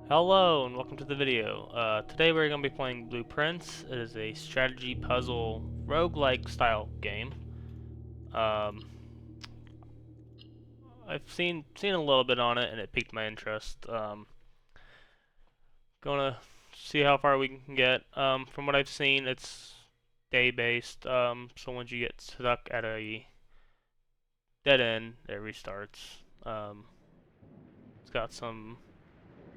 Hello and welcome to the video. Today we're going to be playing Blueprints. It is a strategy puzzle roguelike style game. Um, I've seen a little bit on it and it piqued my interest. Gonna see how far we can get. From what I've seen, it's day based. So once you get stuck at a dead end, it restarts. It's got some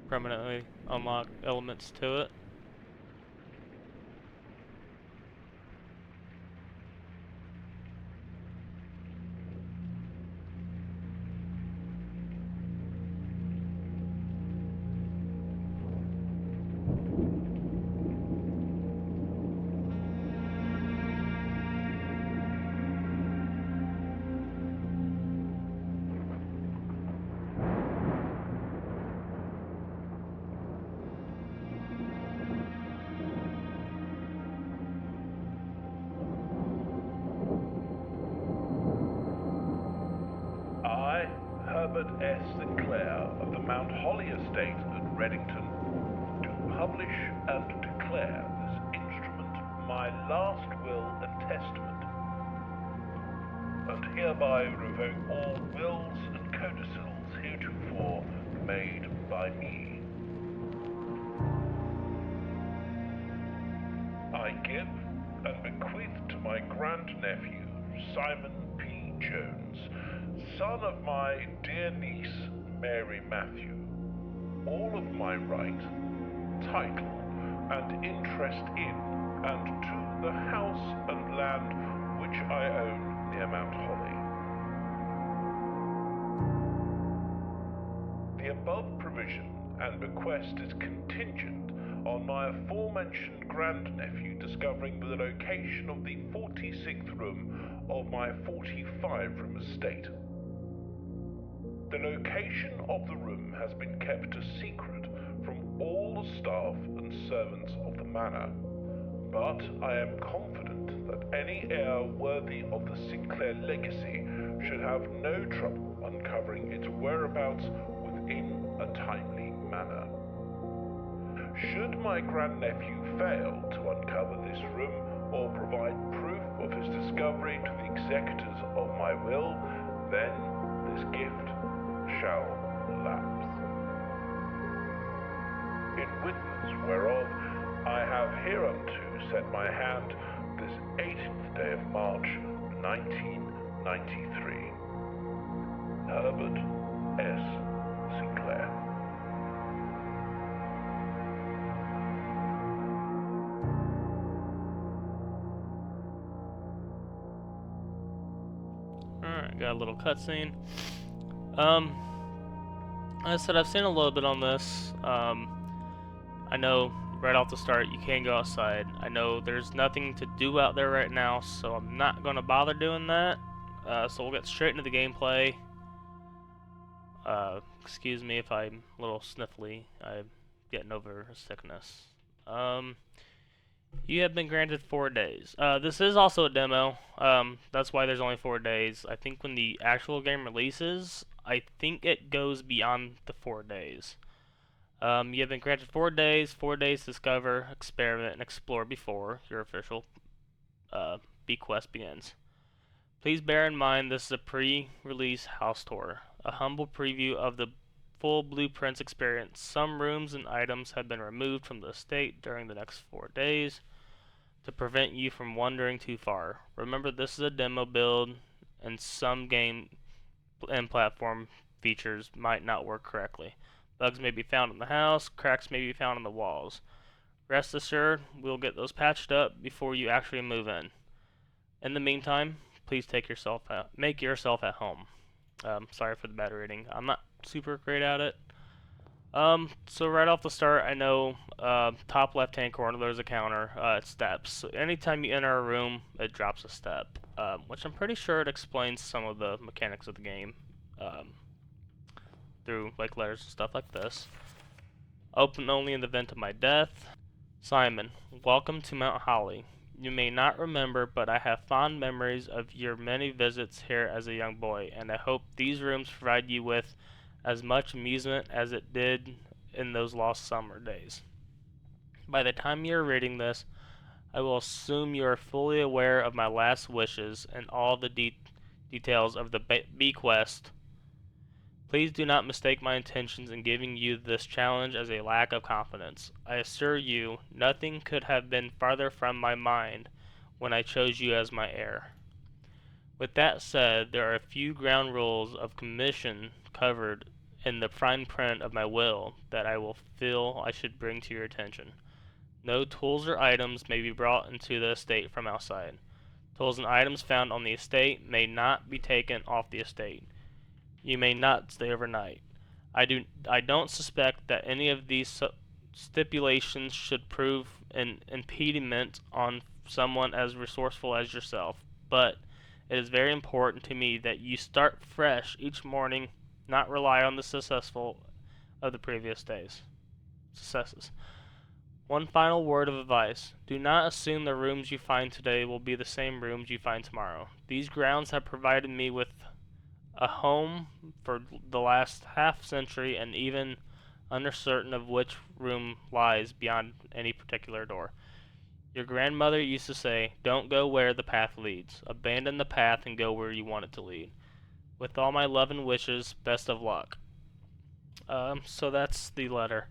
permanently unlocked elements to it. I, Herbert S. Sinclair of the Mount Holly Estate at Reddington, do publish and declare this instrument my last will and testament, and hereby revoke all wills and codicils heretofore made by me. I give and bequeath to my grandnephew, Simon P. Jones, son of my dear niece, Mary Matthew, all of my right, title, and interest in and to the house and land which I own near Mount Holly. The above provision and bequest is contingent on my aforementioned grandnephew discovering the location of the 46th room of my 45-room estate. The location of the room has been kept a secret from all the staff and servants of the manor, but I am confident that any heir worthy of the Sinclair legacy should have no trouble uncovering its whereabouts within a timely manner. Should my grandnephew fail to uncover this room or provide proof of his discovery to the executors of my will, then this gift shall lapse. In witness whereof I have hereunto set my hand this 18th day of March, 1993. Herbert S. Sinclair. Alright, got a little cutscene. Like I said, I've seen a little bit on this. I know right off the start you can't go outside. I know there's nothing to do out there right now, so I'm not going to bother doing that. So we'll get straight into the gameplay. Excuse me if I'm a little sniffly. I'm getting over a sickness. You have been granted 4 days. This is also a demo. That's why there's only 4 days. I think when the actual game releases, I think it goes beyond the 4 days. You have been granted 4 days. 4 days to discover, experiment, and explore before your official bequest begins. Please bear in mind this is a pre-release house tour, a humble preview of the full Blueprints experience. Some rooms and items have been removed from the estate during the next 4 days to prevent you from wandering too far. Remember, this is a demo build, and some game and platform features might not work correctly. Bugs may be found in the house, cracks may be found in the walls. Rest assured, we'll get those patched up before you actually move in. In the meantime, please make yourself at home. Sorry for the bad reading. I'm not super great at it. So right off the start, I know top left-hand corner there's a counter. It's steps. So anytime you enter a room, it drops a step, which I'm pretty sure it explains some of the mechanics of the game through like letters and stuff like this. Open only in the event of my death. Simon, welcome to Mount Holly. You may not remember, but I have fond memories of your many visits here as a young boy, and I hope these rooms provide you with as much amusement as it did in those lost summer days. By the time you're reading this, I will assume you are fully aware of my last wishes and all the details of the bequest. Please do not mistake my intentions in giving you this challenge as a lack of confidence. I assure you, nothing could have been farther from my mind when I chose you as my heir. With that said, there are a few ground rules of commission covered in the fine print of my will that I will feel I should bring to your attention. No tools or items may be brought into the estate from outside. Tools and items found on the estate may not be taken off the estate. You may not stay overnight. I don't suspect that any of these stipulations should prove an impediment on someone as resourceful as yourself, but it is very important to me that you start fresh each morning, not rely on the successful of the previous days. Successes. One final word of advice. Do not assume the rooms you find today will be the same rooms you find tomorrow. These grounds have provided me with a home for the last half century, and even uncertain of which room lies beyond any particular door. Your grandmother used to say, "Don't go where the path leads. Abandon the path and go where you want it to lead." With all my love and wishes, best of luck. So that's the letter.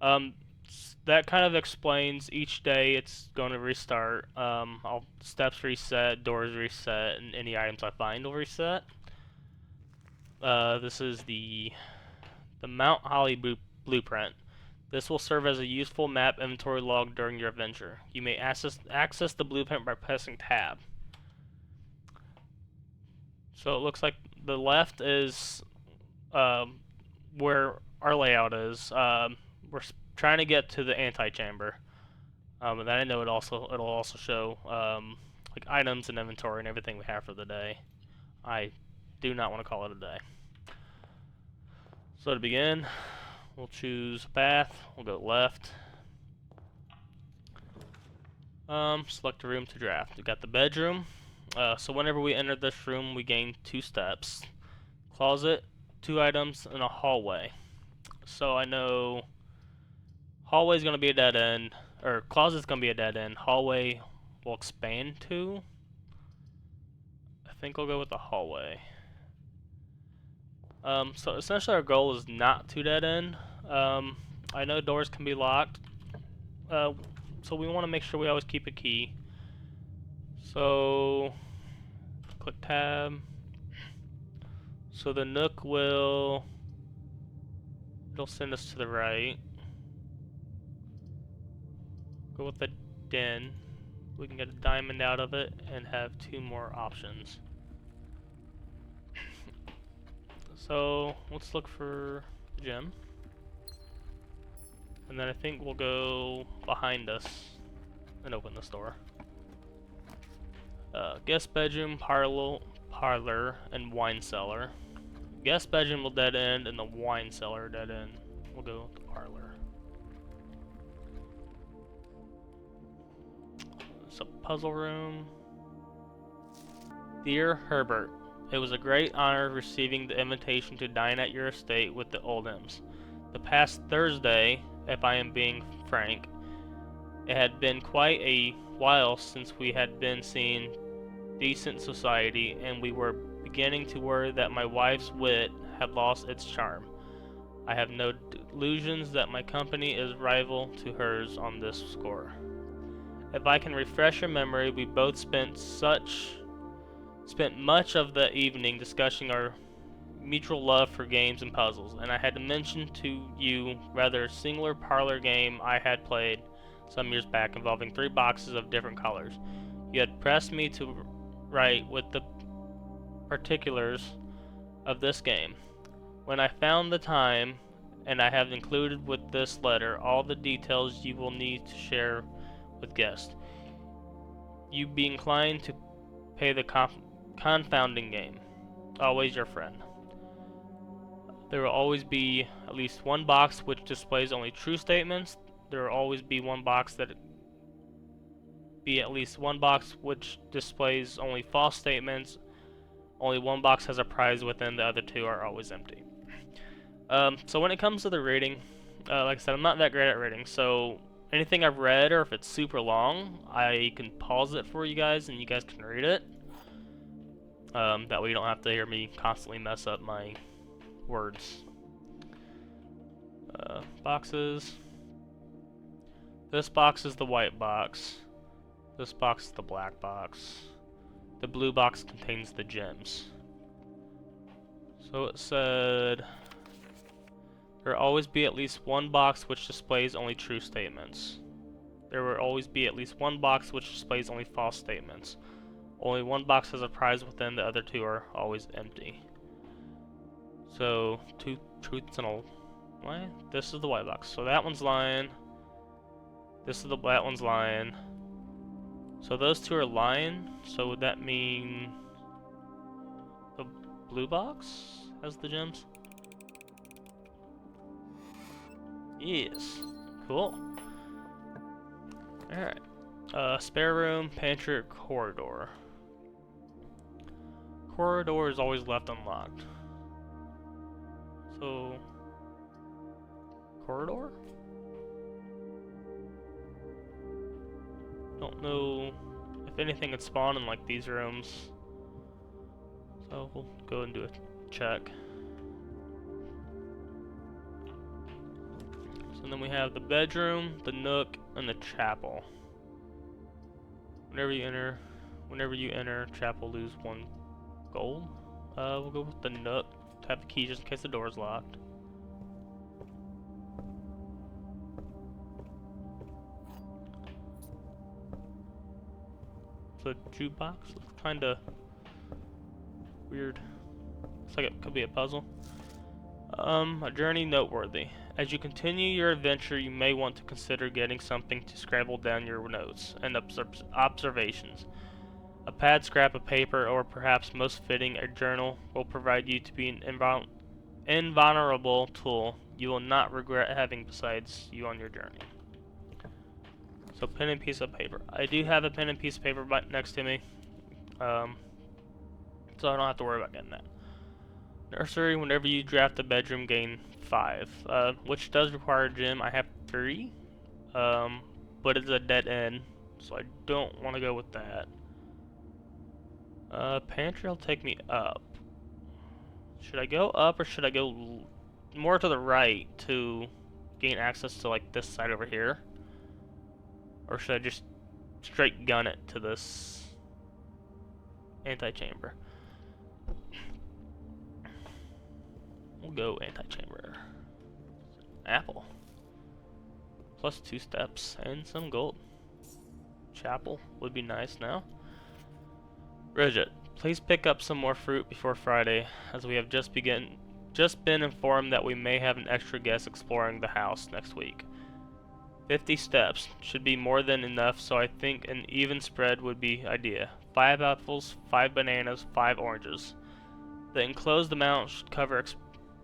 That kind of explains each day it's going to restart. Steps reset, doors reset, and any items I find will reset. This is the Mount Holly blueprint. This will serve as a useful map inventory log during your adventure. You may access the blueprint by pressing tab. So it looks like the left is where our layout is. We're trying to get to the antechamber. And then I know it'll also show like items and inventory and everything we have for the day. I do not want to call it a day. So to begin, we'll choose path. We'll go left. Select a room to draft. We got the bedroom. So whenever we enter this room, we gain 2 steps. Closet, 2 items, and a hallway. So I know hallway is going to be a dead end, or closet's going to be a dead end. Hallway will expand to. I think we'll go with the hallway. So essentially our goal is not to dead end. I know doors can be locked, so we want to make sure we always keep a key. So click tab. So the nook it'll send us to the right. Go with the den. We can get a diamond out of it and have 2 more options. So let's look for the gem. And then I think we'll go behind us and open this door. Guest bedroom, parlor, and wine cellar. Guest bedroom will dead end, and the wine cellar dead end. We'll go with the parlor. It's a puzzle room. Dear Herbert, it was a great honor receiving the invitation to dine at your estate with the Oldhams. The past Thursday, if I am being frank, it had been quite a while since we had been seeing decent society, and we were beginning to worry that my wife's wit had lost its charm. I have no delusions that my company is rival to hers on this score. If I can refresh your memory, we both spent much of the evening discussing our mutual love for games and puzzles, and I had mentioned to you rather singular parlor game I had played some years back involving 3 boxes of different colors. You had pressed me to write with the particulars of this game. When I found the time, and I have included with this letter all the details you will need to share with guests, you be inclined to pay the confounding game. Always your friend. There will always be at least 1 box which displays only true statements. There will always be 1 box that at least 1 box which displays only false statements. Only 1 box has a prize within, the other 2 are always empty. So when it comes to the rating, Like I said, I'm not that great at reading, so anything I've read, or if it's super long, I can pause it for you guys and you guys can read it. That way you don't have to hear me constantly mess up my words. Boxes. This box is the white box. This box is the black box. The blue box contains the gems. So it said, there will always be at least one box which displays only true statements. There will always be at least one box which displays only false statements. Only one box has a prize within, the other two are always empty. So, two truths and a lie. This is the white box. So that one's lying. That one's lying. So those two are lying. So would that mean the blue box has the gems? Yes. Cool. Alright. Spare room, pantry, or corridor. Corridor is always left unlocked. So, corridor? Don't know if anything would spawn in like these rooms. So we'll go and do a check. So then we have the bedroom, the nook, and the chapel. Whenever you enter chapel, lose 1 gold. We'll go with the nook. Tap the key just in case the door is locked. The jukebox looks kinda weird. Looks like it could be a puzzle. A journey noteworthy. As you continue your adventure, you may want to consider getting something to scribble down your notes and observations. A pad, scrap of paper, or perhaps most fitting, a journal will provide you to be an invulnerable tool you will not regret having besides you on your journey. So pen and piece of paper. I do have a pen and piece of paper right next to me, so I don't have to worry about getting that. Nursery, whenever you draft a bedroom, gain 5, which does require a gem. I have 3, but it's a dead end, so I don't want to go with that. Pantry will take me up. Should I go up or should I go more to the right to gain access to like this side over here? Or should I just straight gun it to this antechamber? We'll go antechamber. Apple. Plus 2 steps and some gold. Chapel would be nice now. Bridget, please pick up some more fruit before Friday, as we have just been informed that we may have an extra guest exploring the house next week. 50 steps should be more than enough, so I think an even spread would be ideal. 5 apples, 5 bananas, 5 oranges. The enclosed amount should cover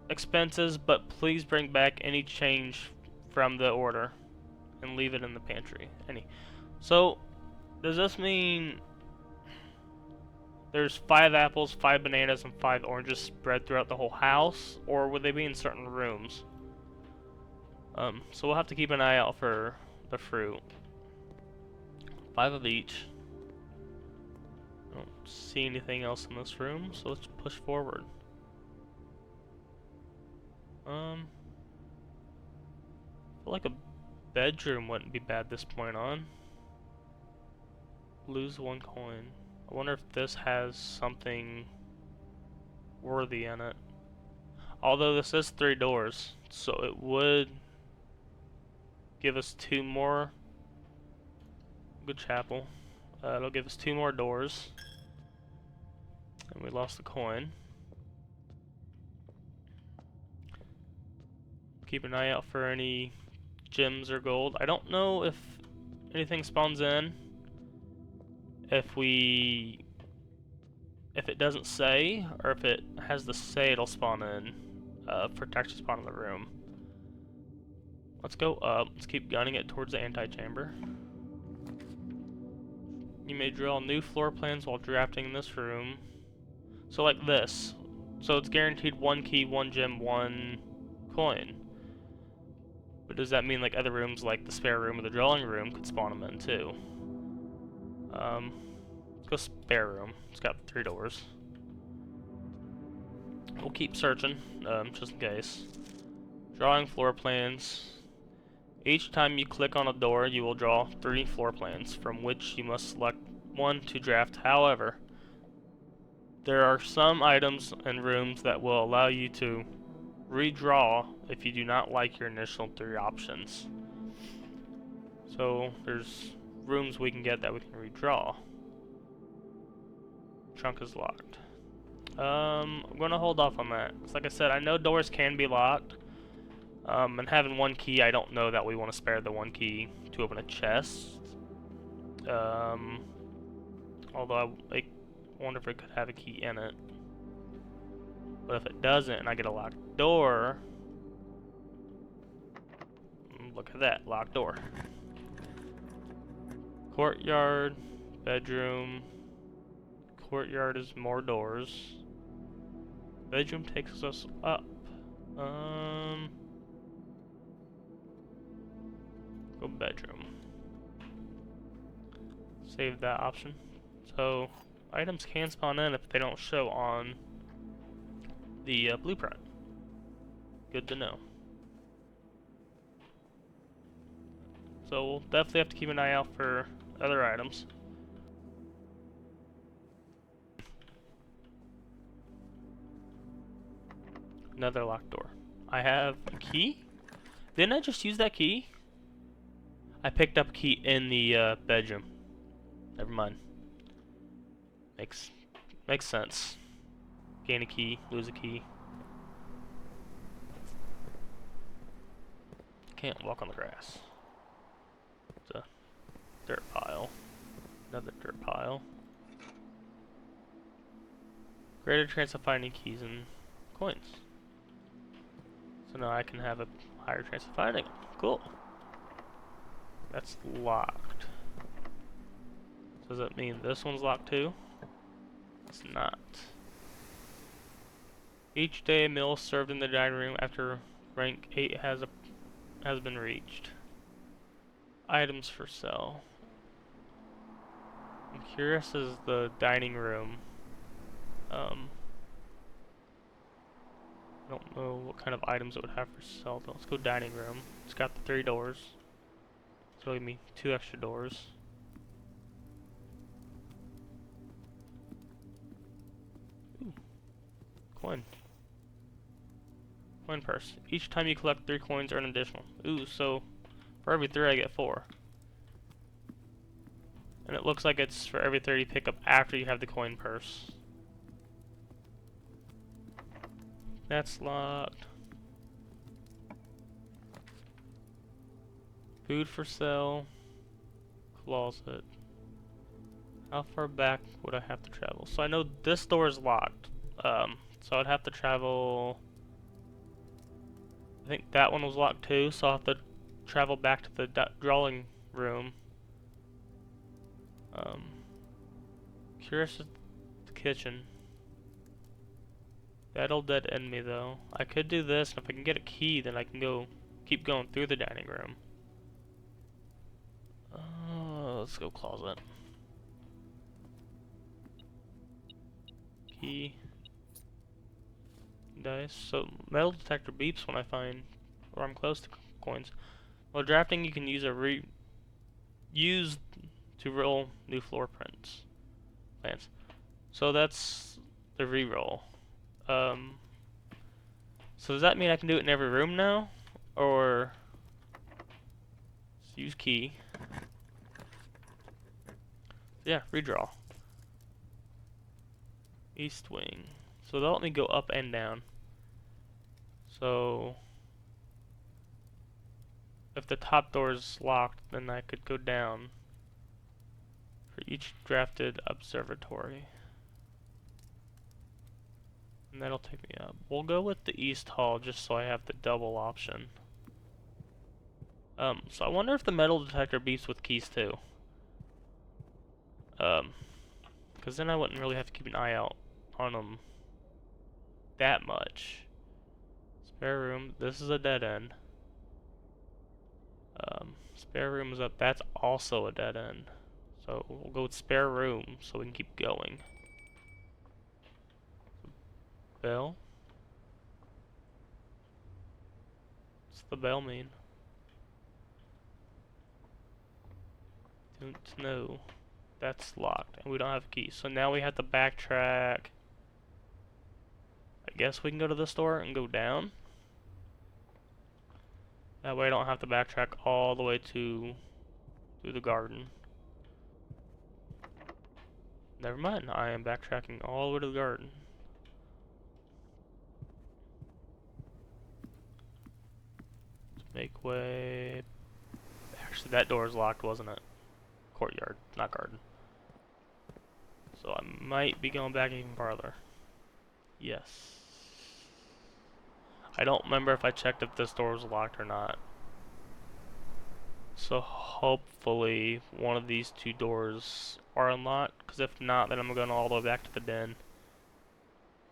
expenses, but please bring back any change from the order and leave it in the pantry. So, does this mean there's 5 apples, 5 bananas, and 5 oranges spread throughout the whole house, or would they be in certain rooms? So we'll have to keep an eye out for the fruit. 5 of each. I don't see anything else in this room, so let's push forward. I feel like a bedroom wouldn't be bad this point on. Lose 1 coin. I wonder if this has something worthy in it. Although this is 3 doors, so it would give us 2 more. Good chapel. It'll give us 2 more doors. And we lost the coin. Keep an eye out for any gems or gold. I don't know if anything spawns in. If it doesn't say, or if it has the say, it'll spawn in for it to actually spawn in the room. Let's go up. Let's keep gunning it towards the antechamber. You may draw new floor plans while drafting in this room. So like this. So it's guaranteed 1 key, 1 gem, 1 coin. But does that mean like other rooms, like the spare room or the drawing room, could spawn them in too? Let's go spare room. It's got 3 doors. We'll keep searching, just in case. Drawing floor plans. Each time you click on a door, you will draw 3 floor plans, from which you must select one to draft. However, there are some items and rooms that will allow you to redraw if you do not like your initial 3 options. So there's rooms we can get that we can redraw. Trunk is locked. I'm gonna hold off on that. 'Cause like I said, I know doors can be locked. And having 1 key, I don't know that we want to spare the 1 key to open a chest. Although I wonder if it could have a key in it. But if it doesn't and I get a locked door, look at that, locked door. Courtyard, bedroom. Courtyard is more doors. Bedroom takes us up. Go bedroom. Save that option. So items can spawn in if they don't show on the blueprint. Good to know. So we'll definitely have to keep an eye out for other items. Another locked door. I have a key? Didn't I just use that key? I picked up a key in the bedroom. Never mind. Makes sense. Gain a key, lose a key. Can't walk on the grass. It's a dirt pile. Another dirt pile. Greater chance of finding keys and coins. So now I can have a higher chance of finding them. Cool. That's locked. Does that mean this one's locked too? It's not. Each day a meal is served in the dining room after rank 8 has been reached. Items for sale. I'm curious as the dining room. I don't know what kind of items it would have for sale though. Let's go dining room. It's got the 3 doors. So it'll give me 2 extra doors. Ooh. Coin. Coin purse. Each time you collect 3 coins, earn an additional. Ooh, so for every 3 I get 4. And it looks like it's for every 3 you pick up after you have the coin purse. That's locked. Food for sale. Closet. How far back would I have to travel? So I know this door is locked. So I'd have to travel. I think that one was locked too, so I'll have to travel back to the drawing room. Curious at the kitchen. That'll dead end me though. I could do this, and if I can get a key, then I can keep going through the dining room. Let's go closet. Key. Dice. So metal detector beeps when I find, or I'm close to coins. While drafting, you can use to roll new floor plans. So that's the re-roll. So does that mean I can do it in every room now, or use key? Yeah, redraw. East wing. So they'll let me go up and down. So if the top door is locked, then I could go down for each drafted observatory. And that'll take me up. We'll go with the east hall just so I have the double option. So I wonder if the metal detector beeps with keys too. Because then I wouldn't really have to keep an eye out on them that much. Spare room. This is a dead end. Spare room is up. That's also a dead end. So we'll go with spare room so we can keep going. Bell? What's the bell mean? Don't know. That's locked, and we don't have a key. So now we have to backtrack. I guess we can go to this door and go down. That way I don't have to backtrack all the way through the garden. Never mind, I am backtracking all the way to the garden. Let's make way. Actually, that door is locked, wasn't it? Courtyard, not garden. So I might be going back even farther. Yes. I don't remember if I checked if this door was locked or not. So hopefully one of these two doors are unlocked, because if not, then I'm going all the way back to the den.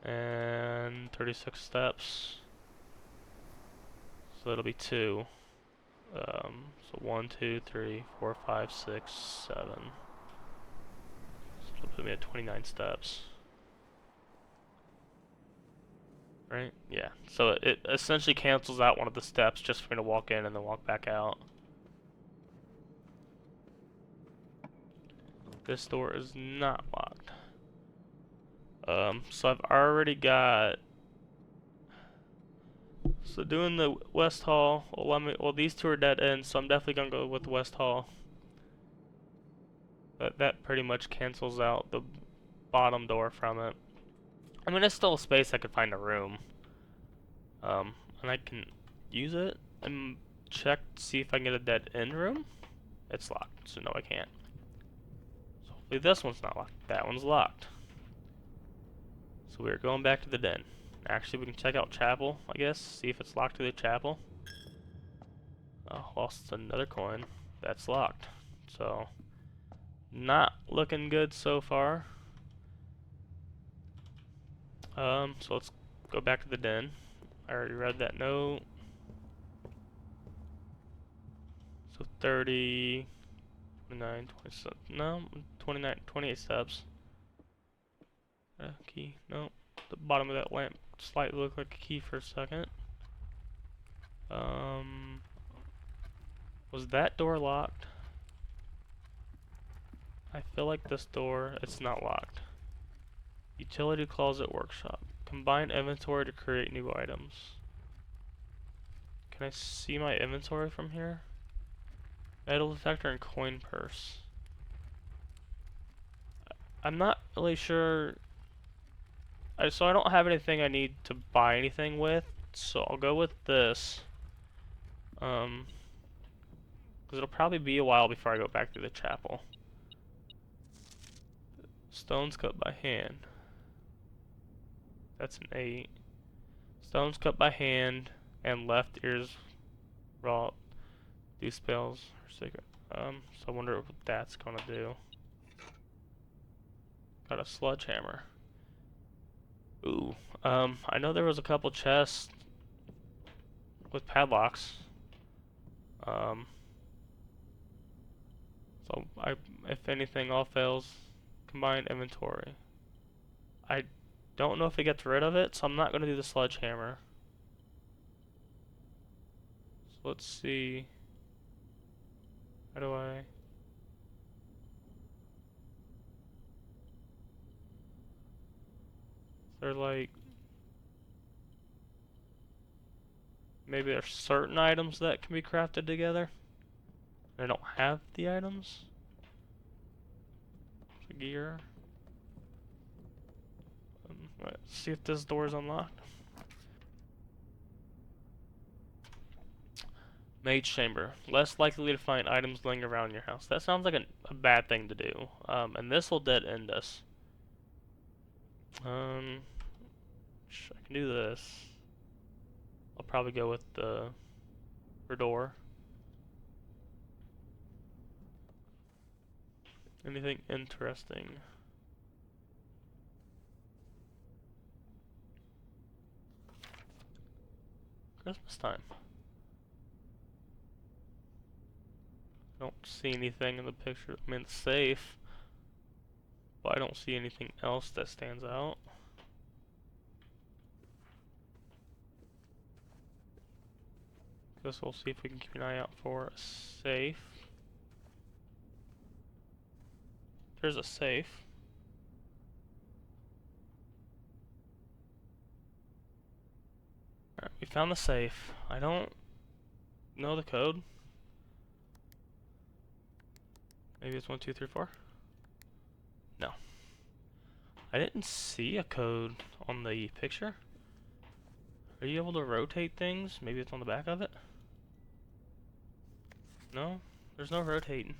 And 36 steps. So that'll be 2. So 1, 2, 3, 4, 5, 6, 7. So it'll put me at 29 steps. Right? Yeah. So it essentially cancels out one of the steps just for me to walk in and then walk back out. This door is not locked. So I've already got. So doing the West Hall. Well, these two are dead ends, so I'm definitely gonna go with West Hall. But that pretty much cancels out the bottom door from it. I mean, it's still a space I could find a room. And I can use it and check to see if I can get a dead end room. It's locked, so no, I can't. So hopefully this one's not locked. That one's locked. So we're going back to the den. Actually, we can check out chapel, I guess. See if it's locked to the chapel. Oh, lost another coin. That's locked. So, not looking good so far. So let's go back to the den. I already read that note. So 30, 29, 27, no, 29, 28 steps. Key, no. The bottom of that lamp slightly looked like a key for a second. Was that door locked? I feel like this door, it's not locked. Utility closet workshop. Combine inventory to create new items. Can I see my inventory from here? Metal detector and coin purse. I'm not really sure. So I don't have anything I need to buy anything with, so I'll go with this. Because it'll probably be a while before I go back to the chapel. Stones cut by hand. That's an 8. Stones cut by hand and left ears raw. These spells are sacred. So I wonder what that's gonna do. Got a sledgehammer. Ooh. I know there was a couple chests with padlocks. So if anything all fails, combine inventory. I don't know if it gets rid of it, so I'm not gonna do the sledgehammer. So let's see. How do I? They're like, maybe there's certain items that can be crafted together. I don't have the items. The gear. Let's see if this door is unlocked. Mage chamber. Less likely to find items laying around in your house. That sounds like a bad thing to do. And this will dead end us. I can do this. I'll probably go with the door. Anything interesting? Christmas time. I don't see anything in the picture. I mean, it's safe, but I don't see anything else that stands out. Guess we'll see if we can keep an eye out for a safe. There's a safe. Alright, we found the safe. I don't know the code. Maybe it's 1, 2, 3, 4? No. I didn't see a code on the picture. Are you able to rotate things? Maybe it's on the back of it? No? There's no rotating.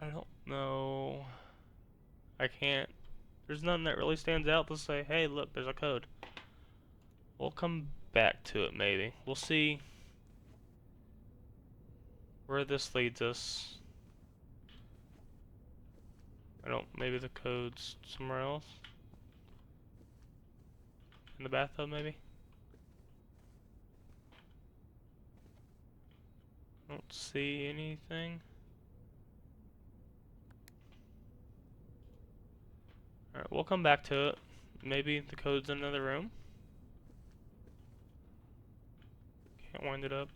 I don't know. I can't. There's nothing that really stands out to say, hey, look, there's a code. We'll come back to it, maybe. We'll see where this leads us. Maybe the code's somewhere else? In the bathtub, maybe? Don't see anything. Alright, we'll come back to it. Maybe the code's in another room. Can't wind it up.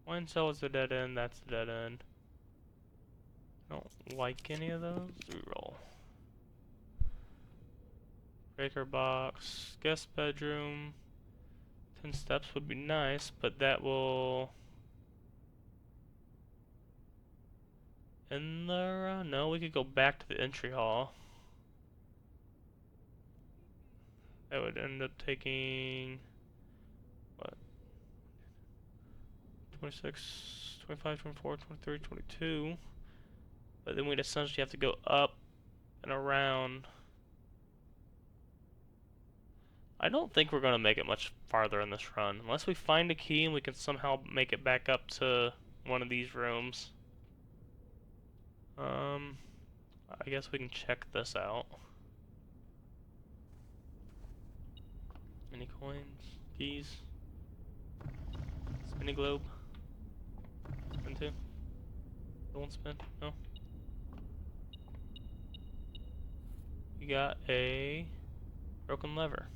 Wine cell is the dead end, that's the dead end. I don't like any of those. Reroll. Breaker box, guest bedroom. 10 steps would be nice, but that will end the no, we could go back to the entry hall. That would end up taking what? 26, 25, 24, 23, 22. But then we'd essentially have to go up and around. I don't think we're going to make it much farther in this run. Unless we find a key and we can somehow make it back up to one of these rooms. I guess we can check this out. Any coins? Keys? Spinny globe? Spin two? It won't spin? No? We got a broken lever.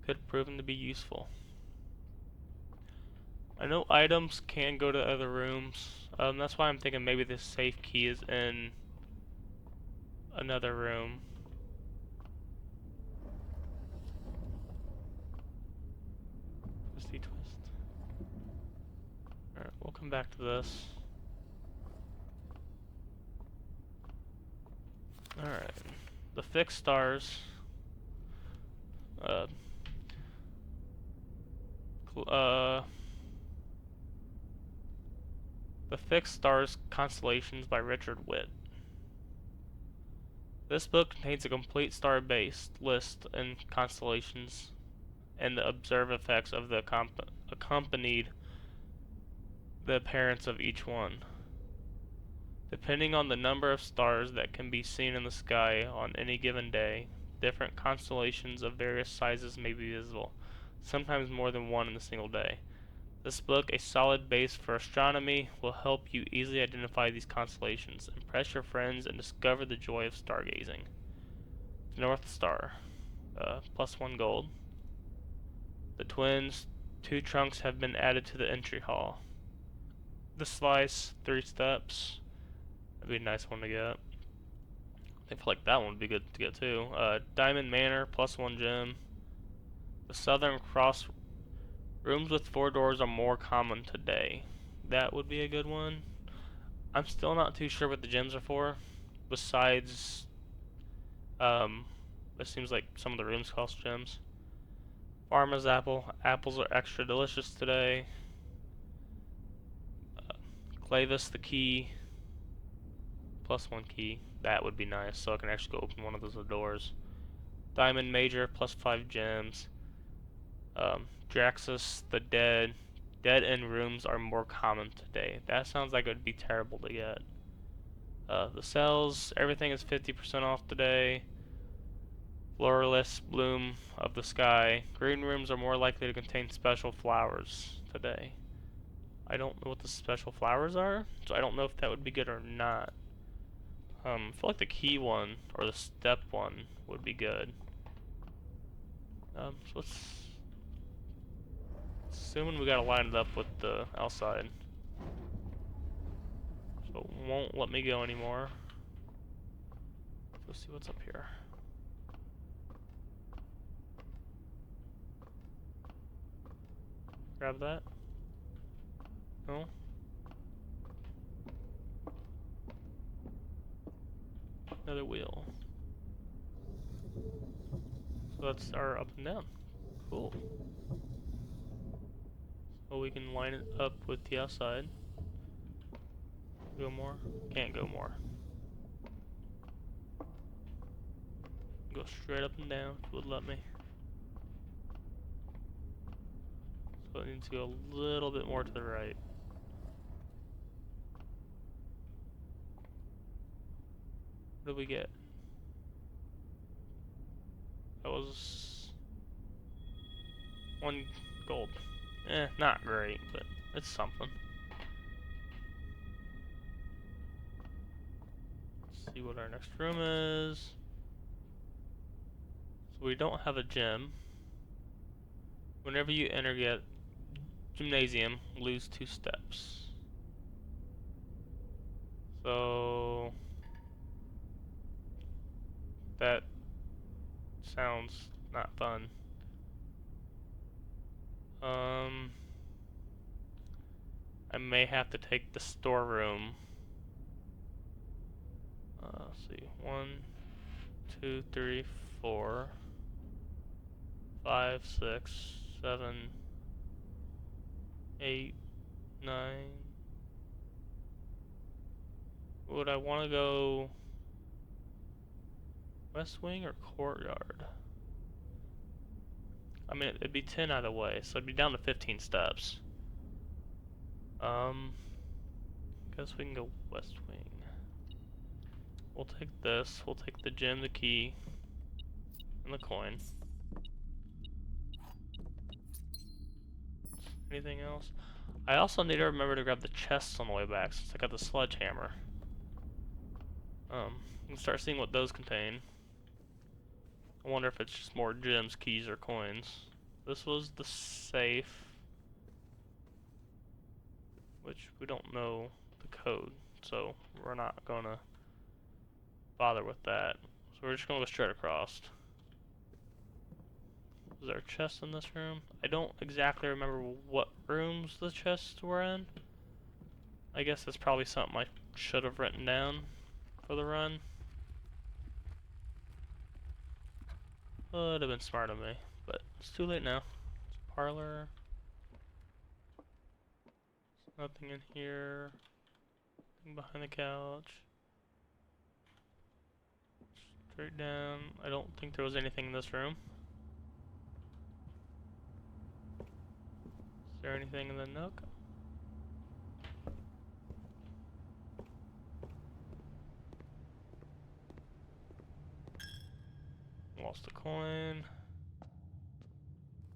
Could prove to be useful. I know items can go to other rooms. That's why I'm thinking maybe this safe key is in another room. Twisty twist. Alright, we'll come back to this. Alright. The fixed stars. The Fixed Stars Constellations by Richard Witt. This book contains a complete star-based list and constellations and the observed effects of the accompanied the appearance of each one. Depending on the number of stars that can be seen in the sky on any given day, different constellations of various sizes may be visible, sometimes more than one in a single day. This book, a solid base for astronomy, will help you easily identify these constellations, impress your friends, and discover the joy of stargazing. The North Star, +1 gold. The Twins, 2 trunks have been added to the entry hall. The Slice, 3 steps. That'd be a nice one to get. I feel like that one would be good to get too. Diamond Manor, +1 gem. The Southern Cross, rooms with 4 doors are more common today. That would be a good one. I'm still not too sure what the gems are for. Besides, it seems like some of the rooms cost gems. Farmer's apple. Apples are extra delicious today. Clavis the key. +1 key. That would be nice, so I can actually go open one of those doors. Diamond Major, +5 gems. Draxus the Dead. Dead end rooms are more common today. That sounds like it would be terrible to get. The cells, everything is 50% off today. Florless bloom of the sky. Green rooms are more likely to contain special flowers today. I don't know what the special flowers are, so I don't know if that would be good or not. I feel like the key one, or the step one, would be good. So let's... Assuming we gotta line it up with the outside. So it won't let me go anymore. Let's see what's up here. Grab that. No? Another wheel. So that's our up and down. Cool. So we can line it up with the outside. Go more? Can't go more. Go straight up and down if it would let me. So it needs to go a little bit more to the right. What did we get? That was 1 gold. Not great, but it's something. Let's see what our next room is. So we don't have a gym. Whenever you enter gymnasium, lose 2 steps. So that sounds not fun. I may have to take the storeroom. Let's see, 1, 2, 3, 4, 5, 6, 7, 8, 9. Would I want to go west wing or courtyard? I mean, it'd be 10 either way, so it'd be down to 15 steps. Guess we can go west wing. We'll take this, we'll take the gem, the key, and the coin. Anything else? I also need to remember to grab the chests on the way back since I got the sledgehammer. You can start seeing what those contain. I wonder if it's just more gems, keys, or coins. This was the safe, which we don't know the code, so we're not gonna bother with that. So we're just gonna go straight across. Is there a chest in this room? I don't exactly remember what rooms the chests were in. I guess that's probably something I should have written down for the run. Would have been smart of me, but it's too late now. It's a parlor. There's nothing in here. Nothing behind the couch. Straight down. I don't think there was anything in this room. Is there anything in the nook? Lost a coin.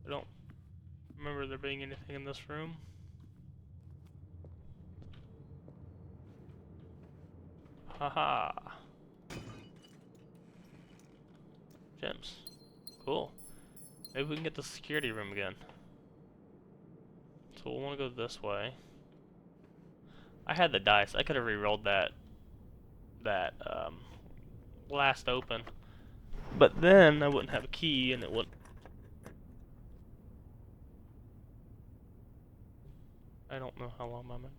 I don't remember there being anything in this room. Haha. Gems. Cool. Maybe we can get the security room again. So we'll want to go this way. I had the dice. I could have re-rolled that last open. But then I wouldn't have a key and it wouldn't. I don't know how long my mic.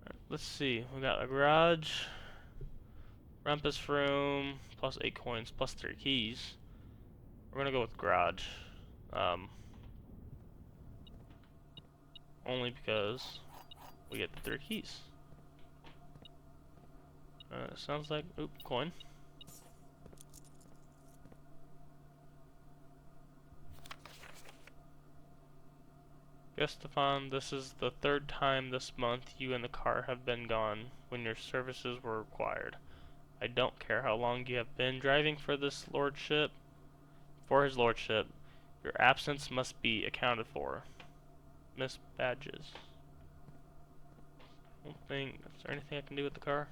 Alright, let's see. We got a garage, rumpus room, plus 8 coins, plus 3 keys. We're gonna go with garage. Only because we get the 3 keys. Sounds like, oop, coin. Yes, Stefan, this is the 3rd time this month you and the car have been gone when your services were required. I don't care how long you have been driving for this lordship, for his lordship. Your absence must be accounted for. Miss Badges. I don't think, is there anything I can do with the car?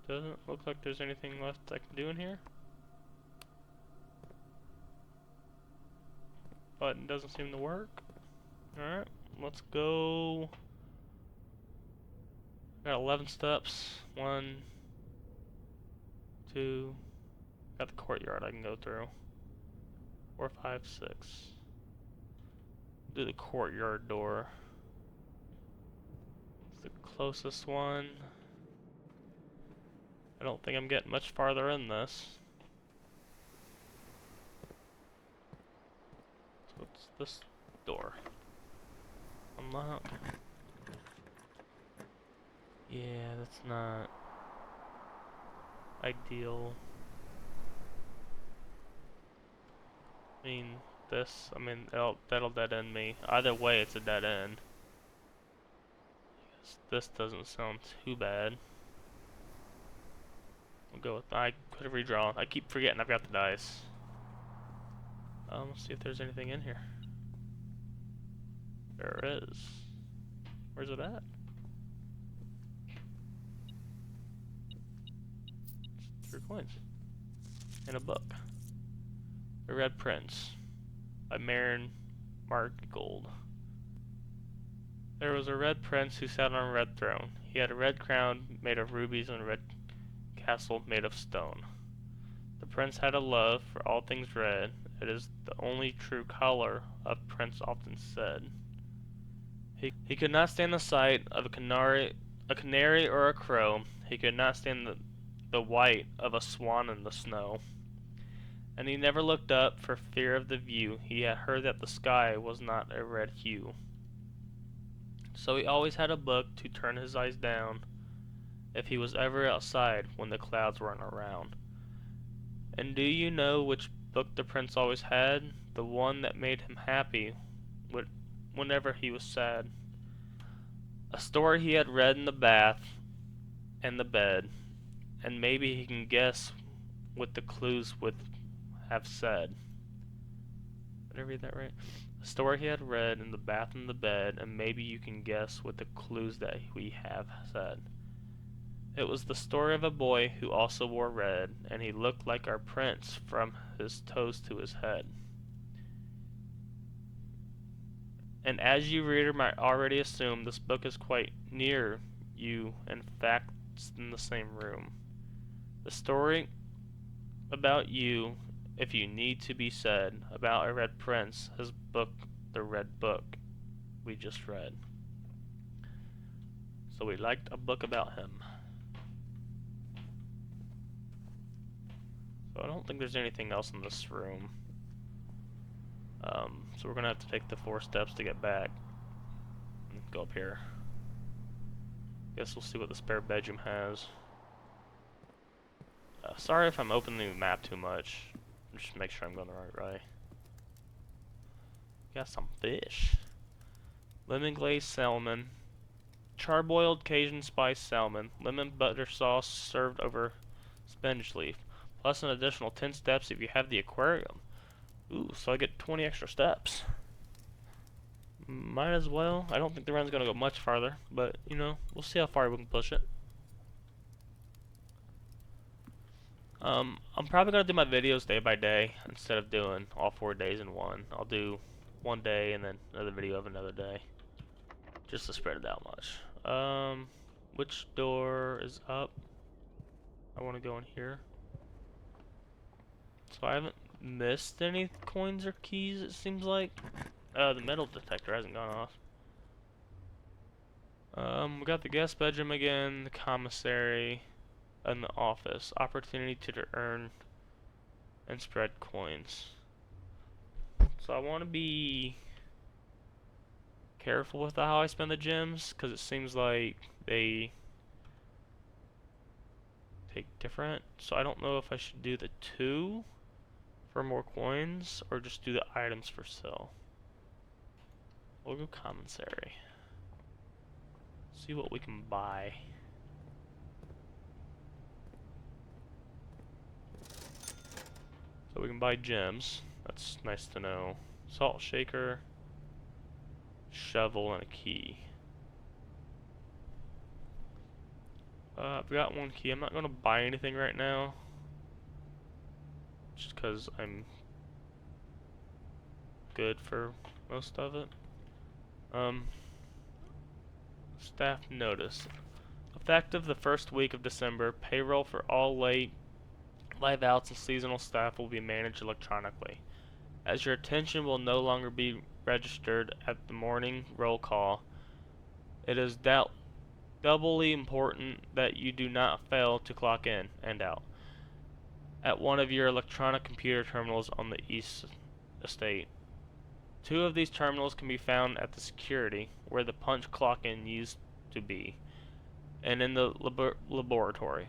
Doesn't look like there's anything left I can do in here. Button doesn't seem to work. Alright, let's go. Got 11 steps. 1, 2. Got the courtyard I can go through. 4, 5, 6. Do the courtyard door. It's the closest one. I don't think I'm getting much farther in this. So what's this door? Unlock. Yeah, that's not ideal. I mean, that'll dead end me. Either way, it's a dead end. I guess this doesn't sound too bad. We'll go with, I could have redrawn. I keep forgetting I've got the dice. Let's see if there's anything in here. There is. Where's it at? 3 coins. And a book. The Red Prince by Marin Margold. There was a red prince who sat on a red throne. He had a red crown made of rubies and a red castle made of stone. The prince had a love for all things red. It is the only true color, a prince often said. He could not stand the sight of a canary or a crow. He could not stand the white of a swan in the snow. And he never looked up for fear of the view. He had heard that the sky was not a red hue. So he always had a book to turn his eyes down if he was ever outside when the clouds weren't around. And do you know which book the prince always had? The one that made him happy whenever he was sad. A story he had read in the bath and the bed, and maybe he can guess what the clues would have said. Did I read that right? A story he had read in the bath and the bed, and maybe you can guess what the clues that we have said. It was the story of a boy who also wore red, and he looked like our prince from his toes to his head. And as you reader might already assume, this book is quite near you, in fact, it's in the same room. The story about you, if you need to be said, about a red prince, his book, the red book we just read. So we liked a book about him. So I don't think there's anything else in this room. So we're gonna have to take the 4 steps to get back. And go up here. Guess we'll see what the spare bedroom has. Sorry if I'm opening the map too much. Just make sure I'm going the right way. Got some fish. Lemon glazed salmon. Charboiled Cajun spice salmon. Lemon butter sauce served over spinach leaf. Plus an additional 10 steps if you have the aquarium. Ooh, so I get 20 extra steps. Might as well. I don't think the run's gonna go much farther, but you know, we'll see how far we can push it. I'm probably gonna do my videos day by day instead of doing all 4 days in one. I'll do one day and then another video of another day, just to spread it out much. Which door is up? I want to go in here. So I haven't missed any coins or keys, it seems like. The metal detector hasn't gone off. We got the guest bedroom again, the commissary, and the office. Opportunity to earn and spread coins. So I want to be careful with how I spend the gems, because it seems like they take different. So I don't know if I should do the 2 for more coins, or just do the items for sale. We'll go commissary. see what we can buy. So we can buy gems. That's nice to know. Salt shaker, shovel, and a key. I've got one key. I'm not going to buy anything right now, just because I'm good for most of it. Staff notice. Effective the first week of December, payroll for all live outs and seasonal staff will be managed electronically. As your attention will no longer be registered at the morning roll call, it is doubly important that you do not fail to clock in and out at one of your electronic computer terminals on the East Estate. 2 of these terminals can be found at the security, where the punch clock-in used to be, and in the laboratory.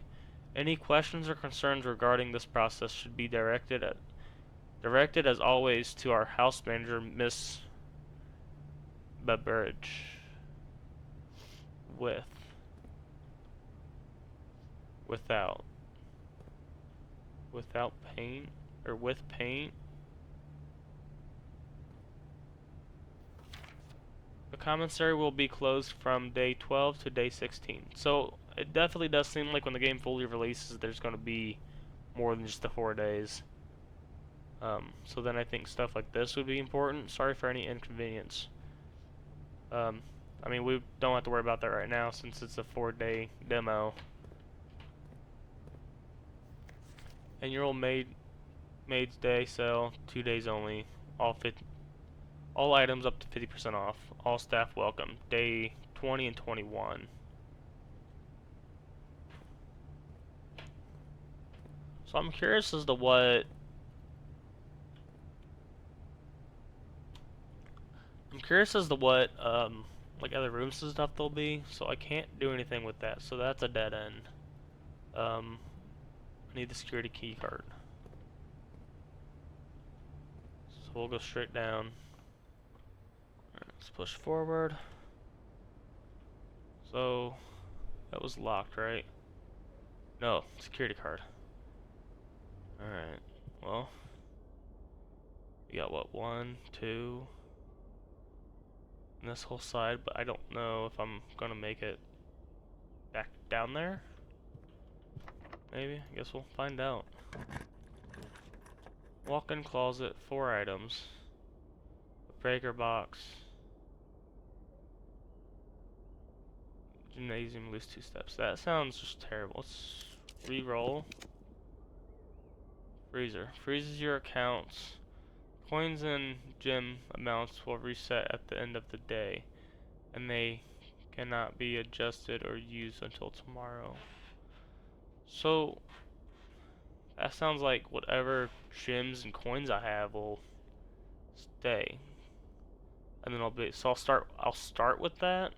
Any questions or concerns regarding this process should be directed as always to our house manager, Miss Beveridge. Without paint, or with paint. The commissary will be closed from day 12 to day 16. So it definitely does seem like when the game fully releases, there's going to be more than just the 4 days. So then I think stuff like this would be important. Sorry for any inconvenience. I mean, we don't have to worry about that right now since it's a 4-day demo. Annual Maid's Day sale, 2 days only. All items up to 50% off. All staff welcome. Day 20 and 21. So I'm curious as to what like other rooms and stuff there'll be. So I can't do anything with that. So that's a dead end. I need the security key card. So we'll go straight down. Alright, let's push forward. So that was locked, right? No, security card. Alright, well, we got what, 1, 2, and this whole side, but I don't know if I'm gonna make it back down there. Maybe, I guess we'll find out. Walk-in closet, 4 items. A breaker box. Gymnasium, lose 2 steps. That sounds just terrible. Let's re-roll. Freezer. Freezes your accounts. Coins and gem amounts will reset at the end of the day, and they cannot be adjusted or used until tomorrow. So, that sounds like whatever gems and coins I have will stay. And then so I'll start with that.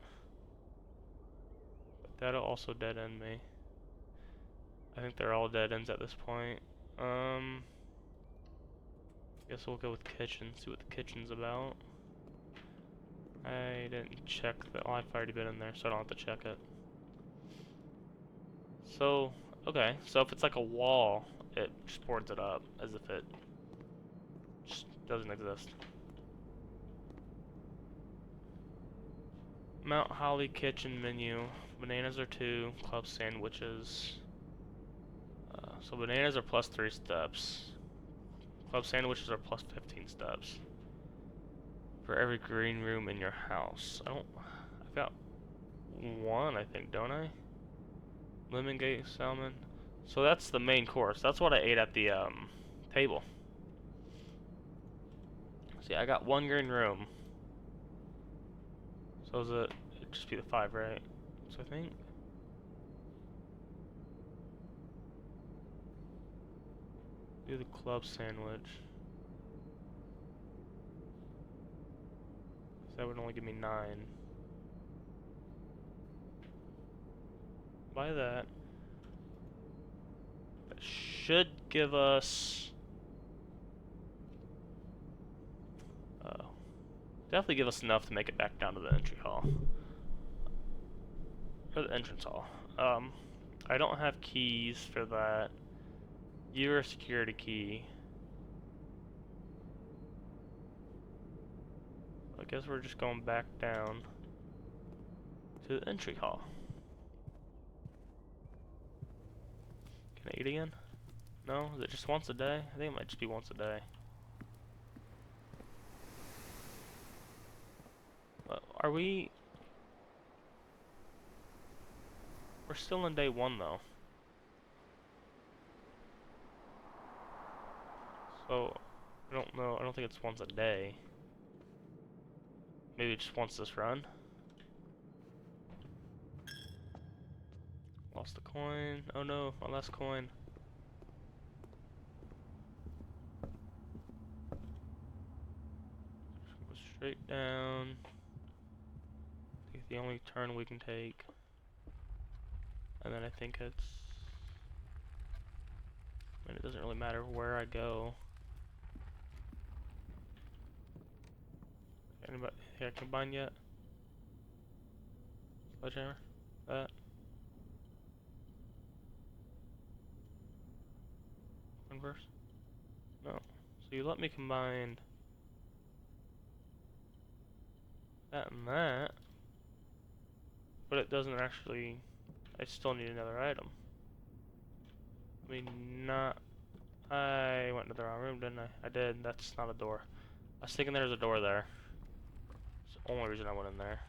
But that'll also dead end me. I think they're all dead ends at this point. Guess we'll go with kitchen, see what the kitchen's about. I didn't check that. Oh, I've already been in there, so I don't have to check it. So, okay, so if it's like a wall, it just boards it up as if it just doesn't exist. Mount Holly kitchen menu. Bananas are 2, club sandwiches. So bananas are plus 3 steps. Club sandwiches are plus 15 steps. For every green room in your house. I've got 1, I think, don't I? Lemongate salmon. So that's the main course. That's what I ate at the table. See, I got 1 green room. So it'd just be the 5, right? So I think. Do the club sandwich. That would only give me 9. Buy that. That should give us. Definitely give us enough to make it back down to the entry hall. For the entrance hall. I don't have keys for that. You're a security key. I guess we're just going back down to the entry hall. Can I eat again? No? Is it just once a day? I think it might just be once a day. Are we... We're still in day 1 though. So, I don't know, I don't think it's once a day. Maybe just once this run. Lost a coin. Oh no, my last coin. Go straight down. I think the only turn we can take. And then I think it's... I mean, it doesn't really matter where I go. Anybody here combine yet? Sledgehammer? That? Converse? No. So you let me combine that and that, but it doesn't actually... I still need another item. I mean, not... I went to the wrong room, didn't I? I did. That's not a door. I was thinking there was a door there. It's the only reason I went in there.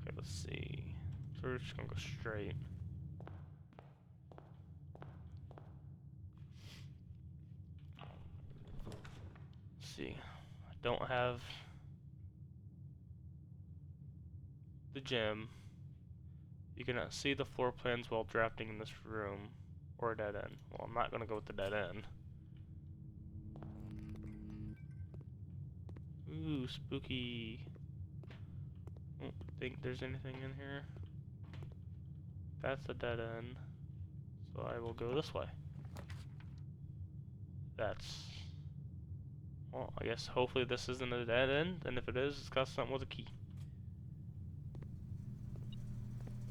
Okay, let's see. So we're just gonna go straight. Let's see. I don't have the gym. You cannot see the floor plans while drafting in this room, or a dead end. Well, I'm not gonna go with the dead end. Ooh, spooky. I don't think there's anything in here. That's a dead end. So I will go this way. That's... Well, I guess hopefully this isn't a dead end, and if it is, it's got something with a key.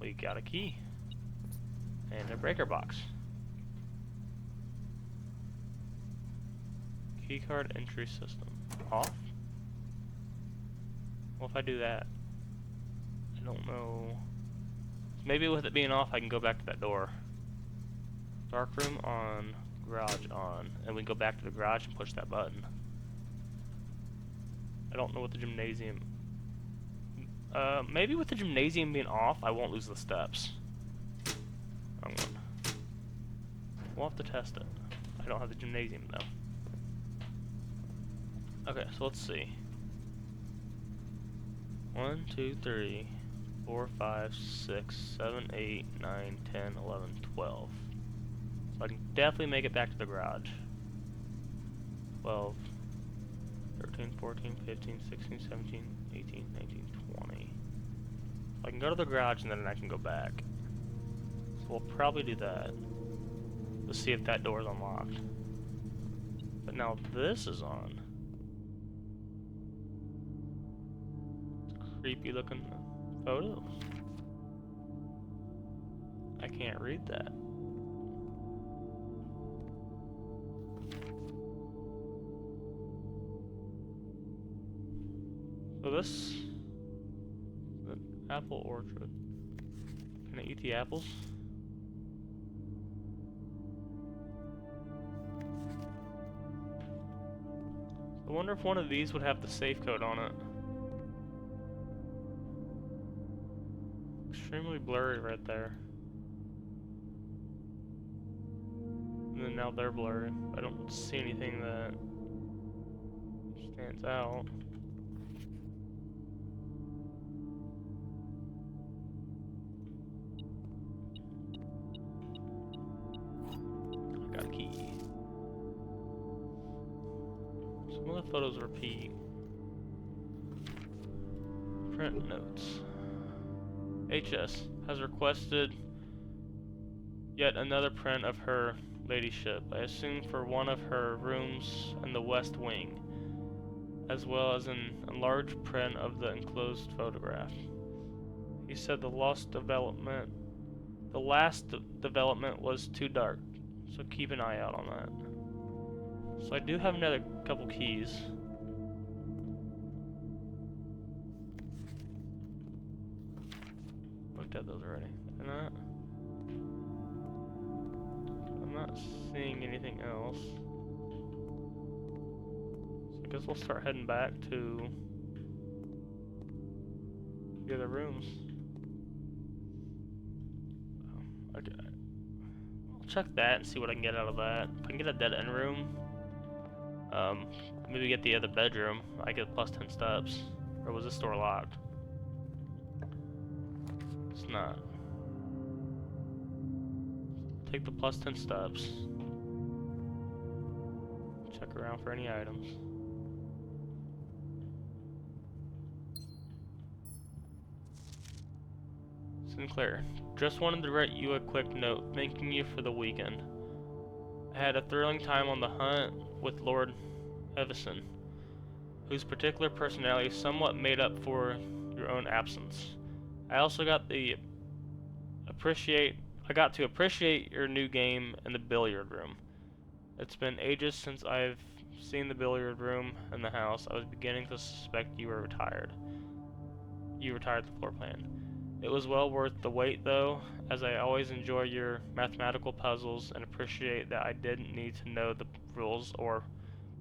We got a key. And a breaker box. Keycard entry system. Off? Well, if I do that, I don't know. Maybe with it being off, I can go back to that door. Dark room on, garage on, and we can go back to the garage and push that button. I don't know what the gymnasium... maybe with the gymnasium being off, I won't lose the steps. Wrong one. We'll have to test it. I don't have the gymnasium though. Okay, so let's see. 1, 2, 3, 4, 5, 6, 7, 8, 9, 10, 11, 12. So I can definitely make it back to the garage. 12, 13, 14, 15, 16, 17, 18, 19, 20. So I can go to the garage and then I can go back. So we'll probably do that. Let's see if that door is unlocked. But now this is on. Creepy looking photos. I can't read that. So this... the apple orchard. Can I eat the apples? I wonder if one of these would have the safe code on it. Extremely blurry right there. And then now they're blurry. I don't see anything that stands out. I got a key. Some of the photos repeat. Print notes. HS has requested yet another print of her ladyship, I assume for one of her rooms in the west wing, as well as an enlarged print of the enclosed photograph. He said the last development was too dark, so keep an eye out on that. So I do have another couple keys. Looked at those already. I'm not seeing anything else. So I guess we'll start heading back to the other rooms. Okay. I'll check that and see what I can get out of that. If I can get a dead end room, maybe get the other bedroom, I get plus 10 steps. Or was this door locked? It's not. Take the plus 10 steps. Check around for any items. Sinclair, just wanted to write you a quick note thanking you for the weekend. I had a thrilling time on the hunt with Lord Evison, whose particular personality somewhat made up for your own absence. I also got to appreciate your new game in the billiard room. It's been ages since I've seen the billiard room in the house. I was beginning to suspect you were retired. You retired the floor plan. It was well worth the wait though, as I always enjoy your mathematical puzzles and appreciate that I didn't need to know the rules or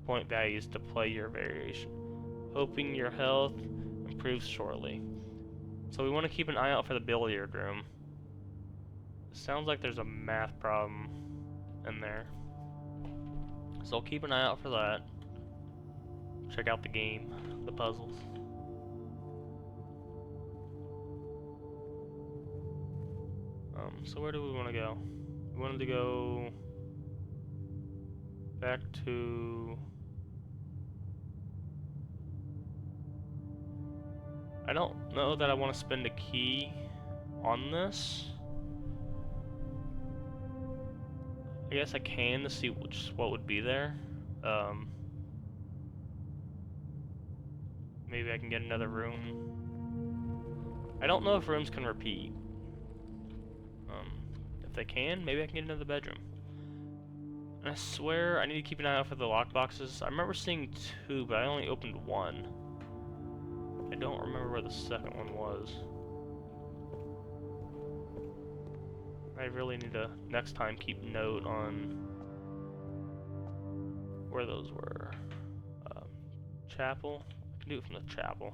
point values to play your variation. Hoping your health improves shortly. So we want to keep an eye out for the billiard room. Sounds like there's a math problem in there. So I'll keep an eye out for that. Check out the game, the puzzles. So where do we want to go? We wanted to go back to... I don't know that I want to spend a key on this. I guess I can to see what would be there. Maybe I can get another room. I don't know if rooms can repeat. If they can, maybe I can get another bedroom. And I swear I need to keep an eye out for the lockboxes. I remember seeing 2, but I only opened 1. I don't remember where the second one was. I really need to, next time, keep note on where those were. Chapel. I can do it from the chapel.